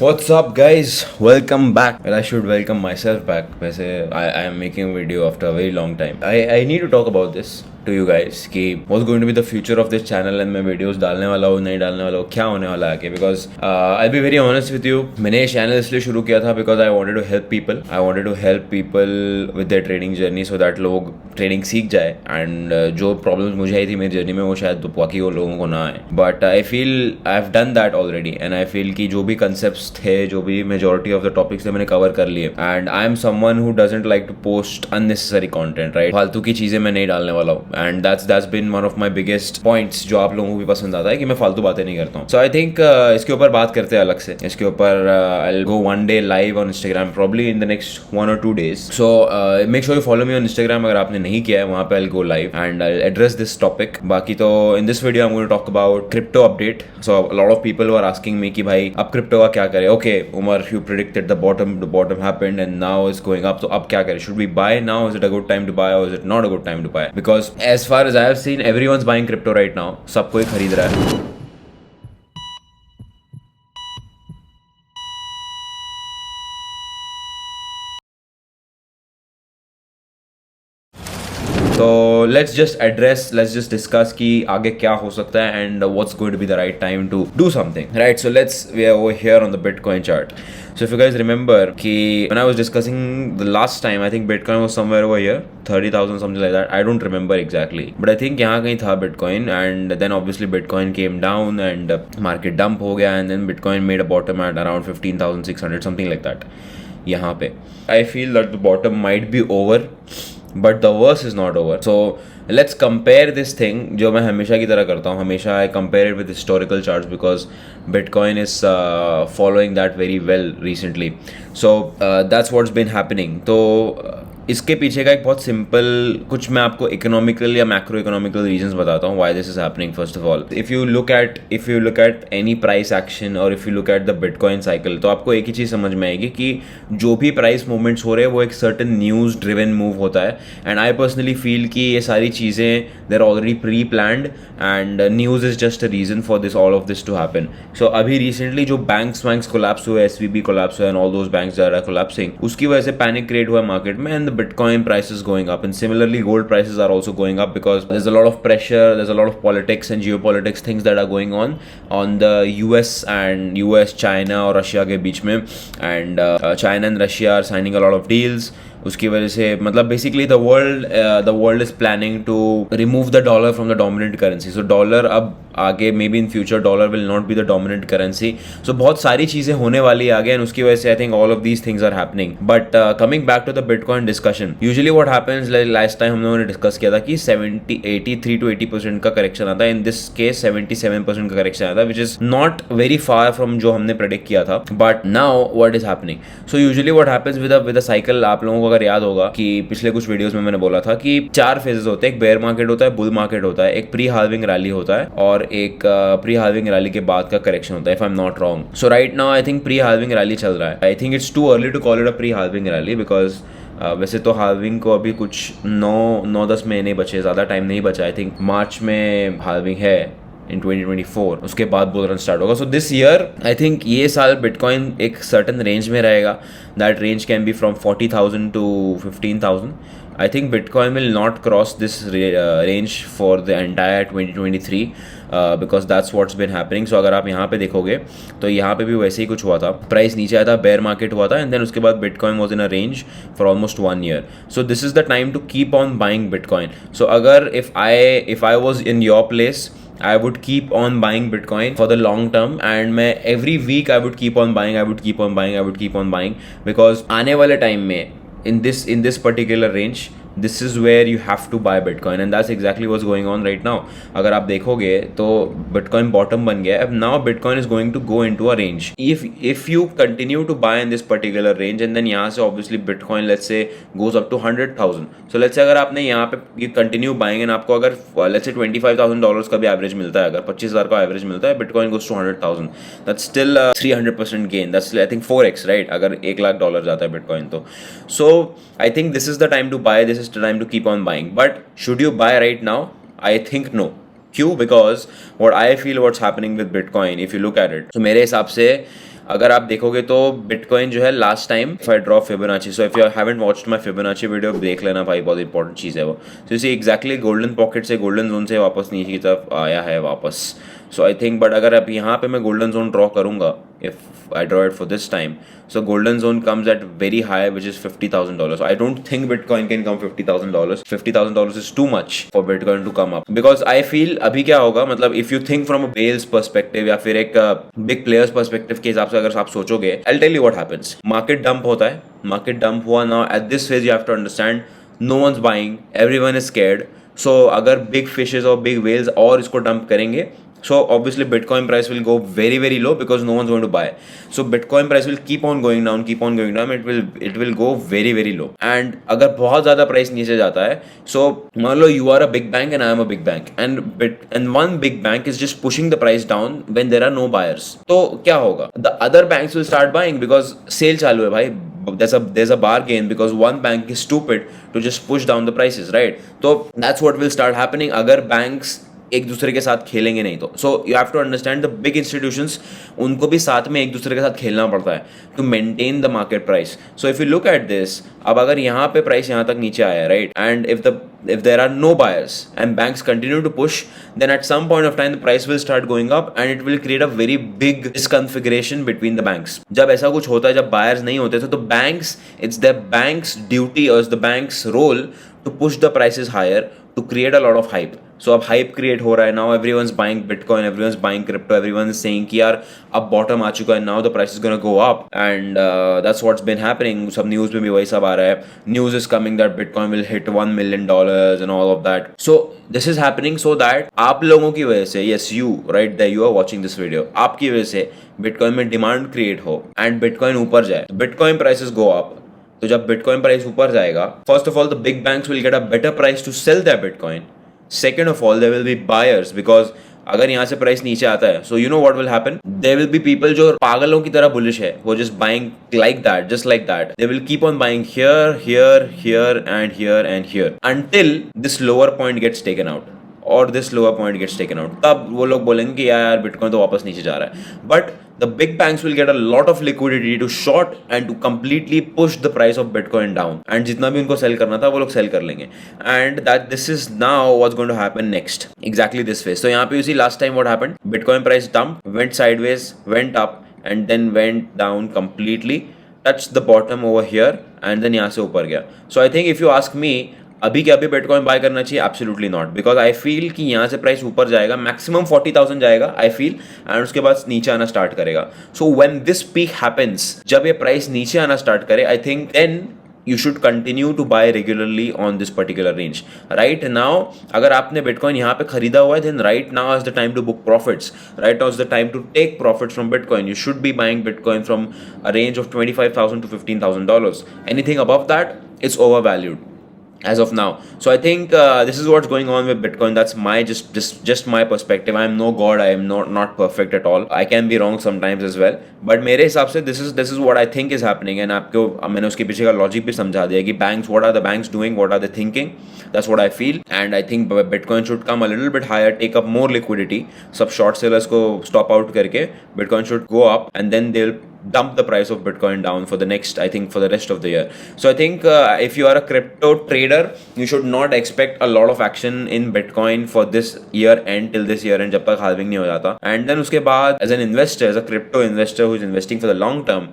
What's up, guys? Welcome back. Well, I should welcome myself back. वैसे I am making a video after a very long time. I need to talk about this to you guys कि what's going to be the future of this channel and मैं videos डालने वाला हूँ नहीं डालने वाला हूँ क्या होने वाला है आगे because I'll be very honest with you. मैंने ये channel इसलिए शुरू किया था because I wanted to help people. I wanted to help people with their trading journey so that लोग ट्रेडिंग सीख जाए and जो प्रॉब्लम्स मुझे आई थी मेरी जर्नी में वो शायद बाकी वो लोगों को ना आए. But I feel I have done that already and I feel कि जो भी कंसेप्ट्स थे जो भी मेजोरिटी ऑफ द टॉपिक्स थे मैंने कवर कर लिए and I am someone who doesn't like to post unnecessary content right. फालतू की चीजें मैं नहीं डालने वाला हूँ and that's been one of my biggest points जो आप लोगों को भी पसंद आता है कि मैं फालतू बातें नहीं करता हूँ. सो आई थिंक इसके ऊपर बात करते हैं अलग से. इसके ऊपर I will go one day live on Instagram probably in the next 1 or 2 days. So make sure you follow me on Instagram अगर आपने नहीं किया है वहाँ पे. I'll go live and I'll address this topic. बाकी तो in this video I'm going to talk about crypto update. So a lot of people were asking me कि भाई अब crypto का क्या करें. Okay, Umar, you predicted the bottom happened and now it's going up. So अब क्या करें? Should we buy now? Is it a good time to buy or is it not a good time to buy? Because as far as I have seen, everyone's buying crypto right now. सब कोई खरीद रहा है. So let's just discuss कि आगे क्या हो सकता है and what's going to be the right time to do something, right? So we are over here on the Bitcoin chart. So if you guys remember कि when I was discussing the last time, I think Bitcoin was somewhere over here, 30,000 something like that. I don't remember exactly, but I think यहाँ कहीं था Bitcoin and then obviously Bitcoin came down and market dump हो गया and then Bitcoin made a bottom at around 15,600 something like that. यहाँ पे I feel that the bottom might be over. But the worse is not over. So let's compare this thing जो मैं हमेशा की तरह करता हूँ. हमेशा I compare it with historical charts because Bitcoin is following that very well recently. So that's what's been happening. तो इसके पीछे का एक बहुत सिंपल कुछ मैं आपको इकोनॉमिकल या मैक्रो इकोनॉमिकल रीजंस बताता हूँ why this is happening. First of all if you look at any price action और if you look at the Bitcoin cycle तो आपको एक ही चीज़ समझ में आएगी कि जो भी प्राइस मूवमेंट्स हो रहे हैं वो एक सर्टन न्यूज़ ड्रिवन मूव होता है. एंड आई पर्सनली फील कि ये सारी चीज़ें they are already pre planned and news is just a reason for this all of this to happen. So अभी रिसेंटली जो बैंक्स कोलैप्स हुए, SVB कोलैप्स हुआ and all those banks that are collapsing, उसकी वजह से panic create हुआ market में and Bitcoin prices going up and similarly gold prices are also going up because there's a lot of pressure, there's a lot of politics and geopolitics things that are going on the US China और Russia के बीच में and China and Russia are signing a lot of deals. उसकी वजह से मतलब basically the world is planning to remove the dollar from the dominant currency. So dollar अब आगे may be in future dollar will not be the dominant currency. So बहुत सारी चीज़ें होने वाली है आगे एंड उसकी वजह से I think all of these things are happening. But coming back to the Bitcoin discussion, usually what happens last time हम लोगों ने डिस्कस किया था कि 83 to 80% का करेक्शन आता है. इन दिस केस 77% का करेक्शन आता है which is not very far from जो हमने प्रेडिक्ट किया था. But now what is happening, so usually what happens with a cycle, आप लोगों को अगर याद होगा कि पिछले कुछ वीडियोस में मैंने बोला था कि 4 फेजेस होते हैं. एक बेयर मार्केट होता है, बुल मार्केट होता है, एक प्री हाल्विंग रैली होता है और एक प्री हाल्विंग रैली के बाद का करेक्शन होता है if I am not wrong. So right now I think pre halving rally चल रहा है. I think it's too early to call it a pre halving rally because वैसे तो हाल्विंग को अभी कुछ 9-10 महीने बचे, ज़्यादा टाइम नहीं बचा. आई थिंक मार्च में हाल्विंग है इन 2024, उसके बाद बुल रन स्टार्ट होगा. So this year I think ये साल बिटकॉइन एक सर्टन रेंज में रहेगा. That range can be from 40,000 to 15,000. I think Bitcoin will not cross this range for the entire 2023 because that's what's been happening. So अगर आप यहाँ पे देखोगे तो यहाँ पे भी वैसे ही कुछ हुआ था. प्राइस नीचे आया था, बेयर मार्केट हुआ था एंड देन उसके बाद Bitcoin was in a range for almost 1 year. So this is the time to keep on buying Bitcoin. So अगर if I was in your place, I would keep on buying Bitcoin for the long term and मैं every week I would keep on buying because आने वाले time में in this particular range this is where you have to buy Bitcoin and that's exactly what's going on right now. अगर आप देखोगे तो Bitcoin bottom बन गया है. अब now Bitcoin is going to go into a range. If you continue to buy in this particular range and then यहाँ से obviously Bitcoin let's say goes up to 100,000. So let's say अगर आपने यहाँ पे ये continue buying and आपको अगर let's say $25,000 का भी एवरेज मिलता है, अगर 25,000 का एवरेज मिलता है, Bitcoin goes to 100,000. That's still 300% gain. That's I think 4x, right? अगर $1,00,000 जाता है Bitcoin तो. So I think this is the time to buy. This is the time to keep on buying. But should you buy right now? I think no. क्यों? Because what I feel what's happening with Bitcoin, if you look at it, so मेरे हिसाब से अगर आप देखोगे तो bitcoin जो है last time, if I draw Fibonacci, so if you haven't watched my Fibonacci video, देख लेना भाई, बहुत इंपॉर्टेंट चीज़ है वो। तो इसे एग्जैक्टली गोल्डन पॉकेट से, गोल्डन जोन से वापस नीचे की तरफ आया है वापस। सो आई थिंक, बट अगर अब यहाँ पे मैं गोल्डन जोन ड्रॉ करूँगा, if I draw it for this time, so golden zone comes at very high, which is $50,000. So I don't think Bitcoin can come $50,000. $50,000 is too much for Bitcoin to come up, because I feel अभी क्या होगा, मतलब if you think from a whales perspective या फिर एक big players perspective के हिसाब से अगर आप सोचोगे, I'll tell you what happens. Market dump होता है, market dump हुआ, now at this phase you have to understand no one's buying, everyone is scared. So अगर big fishes और big whales और इसको dump करेंगे, so obviously Bitcoin price will go very very low because no one's going to buy. So Bitcoin price will keep on going down, keep on going down. It will go very very low. And अगर बहुत ज़्यादा price नीचे जाता है, so मान लो you are a big bank and I am a big bank, and one big bank is just pushing the price down when there are no buyers. तो क्या होगा? The other banks will start buying because sale चालू है भाई. There's a bargain because one bank is stupid to just push down the prices, right? So that's what will start happening अगर banks एक दूसरे के साथ खेलेंगे नहीं तो. So you have to understand the big institutions, उनको भी साथ में एक दूसरे के साथ खेलना पड़ता है to maintain the market price. So if you look at this, अब अगर यहाँ पे प्राइस यहाँ तक नीचे आया, right, and if there are no buyers and banks continue to push, then at some point of time the price will start going up and it will create a very big disconfiguration between the banks. जब ऐसा कुछ होता है, जब buyers नहीं होते तो banks, it's the bank's duty or it's the bank's role to push the prices higher to create a lot of hype. So अब hype create हो रहा है, now everyone's buying Bitcoin, everyone's buying crypto, everyone is saying कि यार अब bottom आ चुका है, now the price is gonna go up, and that's what's been happening. सब news में भी वही सब आ रहा है, news is coming that Bitcoin will hit $1 million and all of that. So this is happening so that आप लोगों की वजह से, yes you right there, you are watching this video, आपकी वजह से Bitcoin में demand create हो and Bitcoin ऊपर जाए, Bitcoin prices go up. तो जब Bitcoin price ऊपर जाएगा, first of all the big banks will get a better price to sell their Bitcoin. Second of all, there will be buyers because अगर यहाँ से price नीचे आता है, so you know what will happen? There will be people जो पागलों की तरह bullish है, वो just buying like that, just like that. They will keep on buying here, here, here, and here, and here until this lower point gets taken out. और this lower point gets taken out. तब वो लोग बोलेंगे कि यार bitcoin तो वापस नीचे जा रहा है. But the big banks will get a lot of liquidity to short and to completely push the price of Bitcoin down. And जितना भी उनको sell करना था वो लोग sell कर लेंगे. And that this is now what's going to happen next. Exactly this phase. So यहाँ पे you see last time what happened? Bitcoin price dumped, went sideways, went up, and then went down completely, touched the bottom over here, and then यहाँ से ऊपर गया. So I think if you ask me, अभी क्या अभी bitcoin bye करना चाहिए? Absolutely not, because I feel कि यहाँ से प्राइस ऊपर जाएगा, मैक्सिमम 40,000 जाएगा आई फील, एंड उसके बाद नीचे आना स्टार्ट करेगा. So when this peak happens, जब ये प्राइस नीचे आना स्टार्ट करे, I think then you should continue to buy regularly on this particular range. Right now, अगर आपने बिटकॉइन यहाँ पे खरीदा हुआ है, then right now is the time to book profits. Right now is the time to take profits from Bitcoin. You should be buying Bitcoin from a range of $25,000 to $15,000. Anything above that, it's overvalued as of now. So I think this is what's going on with Bitcoin. That's my just my perspective. I am no god, I am not perfect at all. I can be wrong sometimes as well, but मेरे हिसाब से this is what I think is happening. And आपको मैंने उसके पीछे का logic भी समझा दिया कि banks, what are the banks doing, what are they thinking. That's what I feel, and I think Bitcoin should come a little bit higher, take up more liquidity. सब short sellers को stop out करके Bitcoin should go up, and then they'll dump the price of Bitcoin down for the next, I think, for the rest of the year. So I think if you are a crypto trader, you should not expect a lot of action in Bitcoin for this year end, till this year end, जब तक halving नहीं हो जाता. And then उसके बाद as an investor, as a crypto investor who is investing for the long term,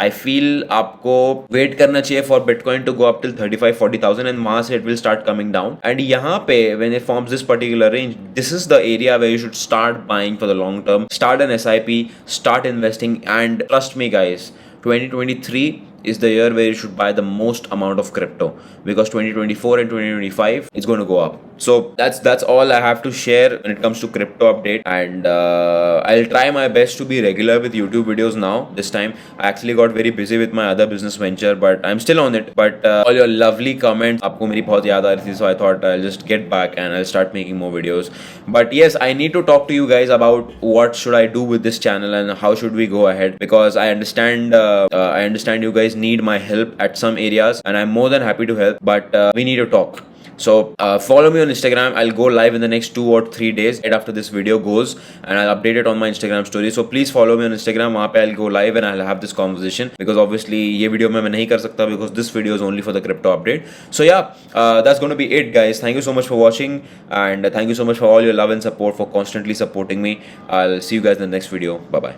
I feel आपको wait करना चाहिए for Bitcoin to go up till 35-40,000, and वहाँ से it will start coming down. And यहाँ पे when it forms this particular range, this is the area where you should start buying for the long term. Start an SIP, start investing, and trust me guys, 2023 is the year where you should buy the most amount of crypto, because 2024 and 2025 it's going to go up. So that's all I have to share when it comes to crypto update, and I'll try my best to be regular with YouTube videos now. This time I actually got very busy with my other business venture, but I'm still on it. But all your lovely comments, आपको मेरी बहुत याद आ रही थी, so I thought I'll just get back and I'll start making more videos. But yes, I need to talk to you guys about what should I do with this channel and how should we go ahead, because I understand you guys need my help at some areas, and I'm more than happy to help, but we need to talk. So follow me on Instagram. I'll go live in the next 2 or 3 days right after this video goes, and I'll update it on my Instagram story. So please follow me on Instagram. वहाँ पे I'll go live and I'll have this conversation, because obviously ये video मैं नहीं कर सकता because this video is only for the crypto update. So yeah, that's going to be it, guys. Thank you so much for watching, and thank you so much for all your love and support, for constantly supporting me. I'll see you guys in the next video. Bye bye.